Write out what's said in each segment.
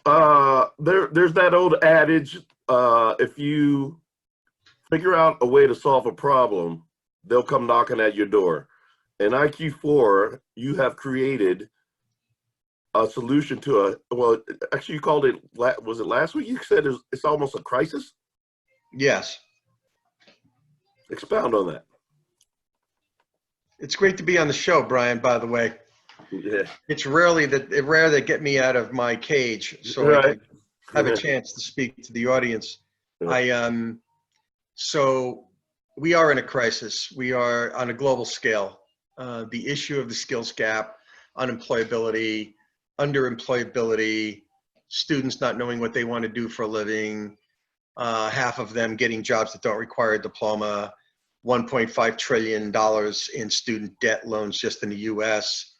There's that old adage, if you figure out a way to solve a problem, they'll come knocking at your door. In iQ4, you have created a solution to well, actually you called it, was it last week? You said it's almost a crisis? Yes. Expound on that. It's great to be on the show, Brian, by the way. Yeah. It's rare they get me out of my cage, so Right. I can have a chance to speak to the audience. So we are in a crisis. We are on a global scale. The issue of the skills gap, unemployability, underemployability, students not knowing what they want to do for a living, half of them getting jobs that don't require a diploma, $1.5 trillion in student debt loans just in the US,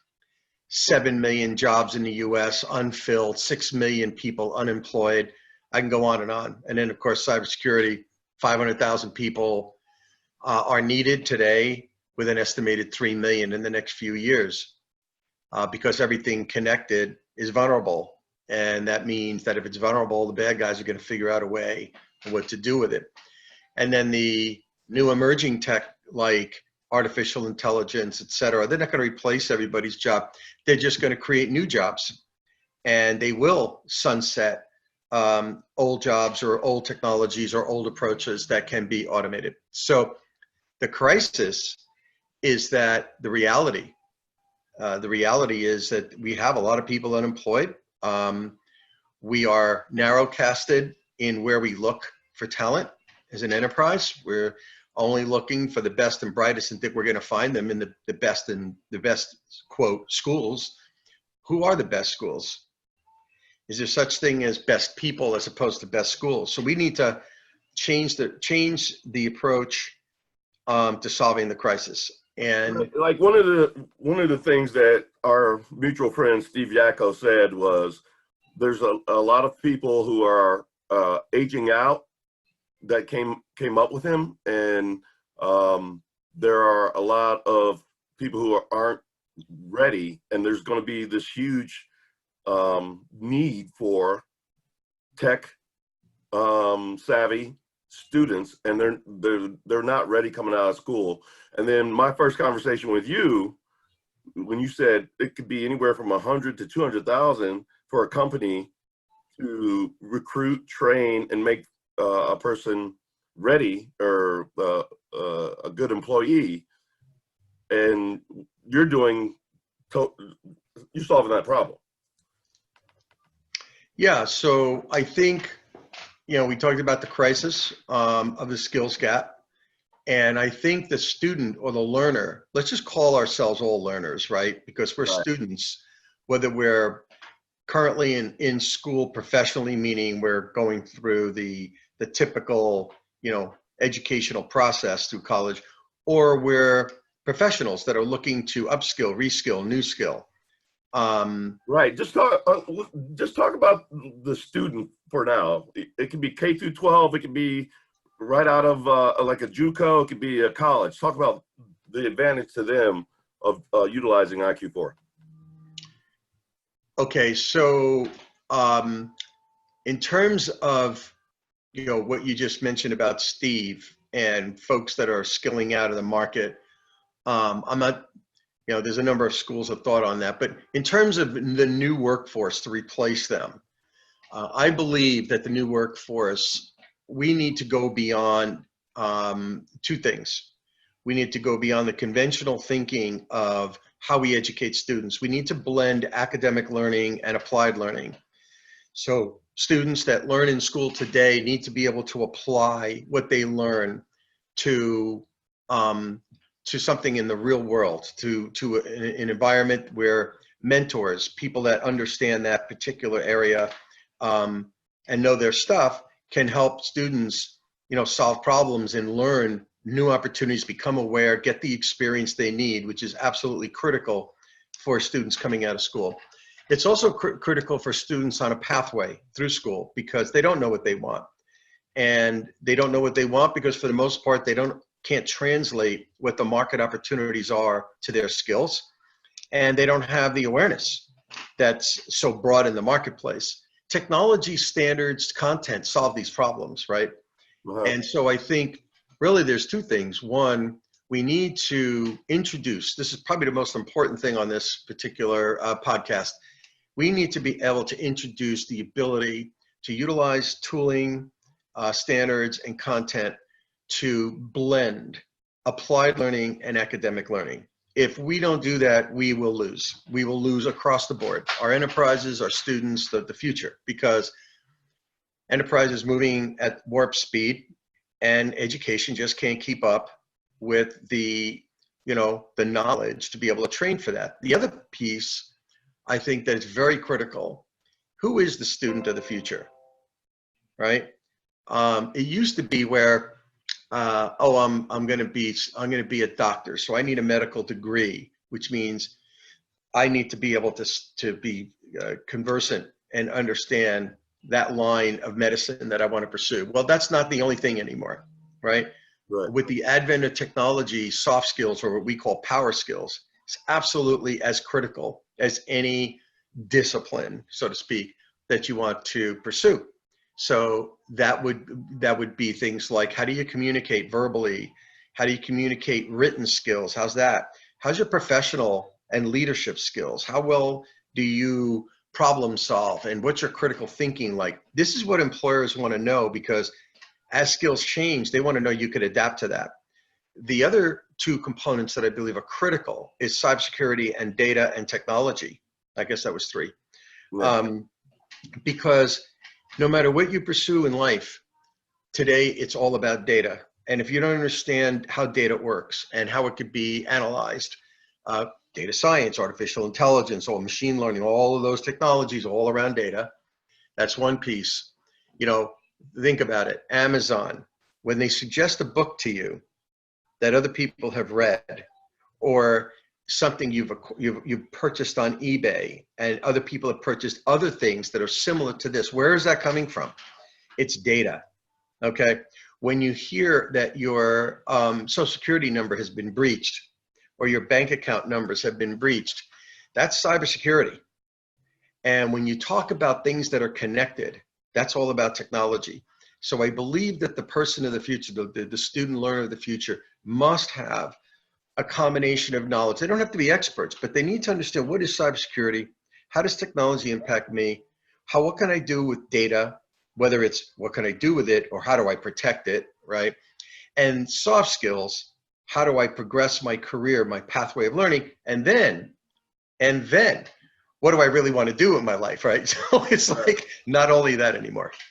7 million jobs in the US unfilled, 6 million people unemployed. I can go on. And then, of course, cybersecurity, 500,000 people are needed today with an estimated 3 million in the next few years because everything connected is vulnerable. And that means that if it's vulnerable, the bad guys are going to figure out a way what to do with it. And then the new emerging tech like artificial intelligence, et cetera, they're not going to replace everybody's job. They're just going to create new jobs. And they will sunset old jobs or old technologies or old approaches that can be automated. So the crisis is that the reality is that we have a lot of people unemployed. We are narrowcasted in where we look for talent as an enterprise. We're only looking for the best and brightest and think we're going to find them in the best quote schools. Who are the best schools? Is there such thing as best people as opposed to best schools? So we need to change the approach to solving the crisis. And like one of the things that our mutual friend Steve Yacko said was there's a lot of people who are aging out that came up with him, and there are a lot of people who aren't ready, and there's going to be this huge need for tech savvy students, and they're not ready coming out of school. And then my first conversation with you, when you said it could be anywhere from 100 to 200,000 for a company to recruit, train, and make a person ready or a good employee, and you're solving that problem. Yeah, so I think, we talked about the crisis of the skills gap, and I think the student or the learner, let's just call ourselves all learners, right? Because we're students, whether we're currently in school professionally, meaning we're going through the typical, educational process through college, or we're professionals that are looking to upskill, reskill, new skill. Right. Just talk about the student for now. It can be K through 12. It can be right out of like a JUCO. It could be a college. Talk about the advantage to them of utilizing iQ4. Okay, so in terms of what you just mentioned about Steve and folks that are skilling out of the market, I'm not. There's a number of schools of thought on that, but in terms of the new workforce to replace them, I believe that the new workforce, we need to go beyond two things. We need to go beyond the conventional thinking of how we educate students. We need to blend academic learning and applied learning. So students that learn in school today need to be able to apply what they learn to something in the real world, to an environment where mentors, people that understand that particular area and know their stuff, can help students, solve problems and learn new opportunities, become aware, get the experience they need, which is absolutely critical for students coming out of school. It's also critical for students on a pathway through school because they don't know what they want. And they don't know what they want because for the most part, they can't translate what the market opportunities are to their skills. And they don't have the awareness that's so broad in the marketplace technology, standards, content solve these problems, right? Uh-huh. And so I think really there's two things. One, we need to introduce, this is probably the most important thing on this particular podcast. We need to be able to introduce the ability to utilize tooling, standards, and content to blend applied learning and academic learning. If we don't do that, we will lose. We will lose across the board. Our enterprises, our students, the future, because enterprise is moving at warp speed and education just can't keep up with the knowledge to be able to train for that. The other piece I think that is very critical. Who is the student of the future, right? It used to be where, I'm going to be a doctor, so I need a medical degree, which means I need to be able to be conversant and understand that line of medicine that I want to pursue. Well, that's not the only thing anymore, right? Right. With the advent of technology, soft skills, or what we call power skills, is absolutely as critical as any discipline, so to speak, that you want to pursue. So that would be things like, how do you communicate verbally? How do you communicate written skills? How's that? How's your professional and leadership skills? How well do you problem solve? And what's your critical thinking like? This is what employers want to know, because as skills change, they want to know you could adapt to that. The other two components that I believe are critical is cybersecurity and data and technology. I guess that was three. Yeah. Because no matter what you pursue in life, today it's all about data. And if you don't understand how data works and how it could be analyzed, data science, artificial intelligence, or machine learning, all of those technologies all around data, that's one piece. Think about it. Amazon, when they suggest a book to you that other people have read, or something you've purchased on eBay and other people have purchased other things that are similar to this, where is that coming from? It's data. Okay. When you hear that your social security number has been breached, or your bank account numbers have been breached, that's cybersecurity. And when you talk about things that are connected, that's all about technology. So I believe that the person of the future, the student learner of the future, must have a combination of knowledge. They don't have to be experts, but they need to understand, what is cybersecurity? How does technology impact me? What can I do with data? Whether it's what can I do with it, or how do I protect it, right? And soft skills, how do I progress my career, my pathway of learning? And then, what do I really want to do in my life, right? So it's like not only that anymore.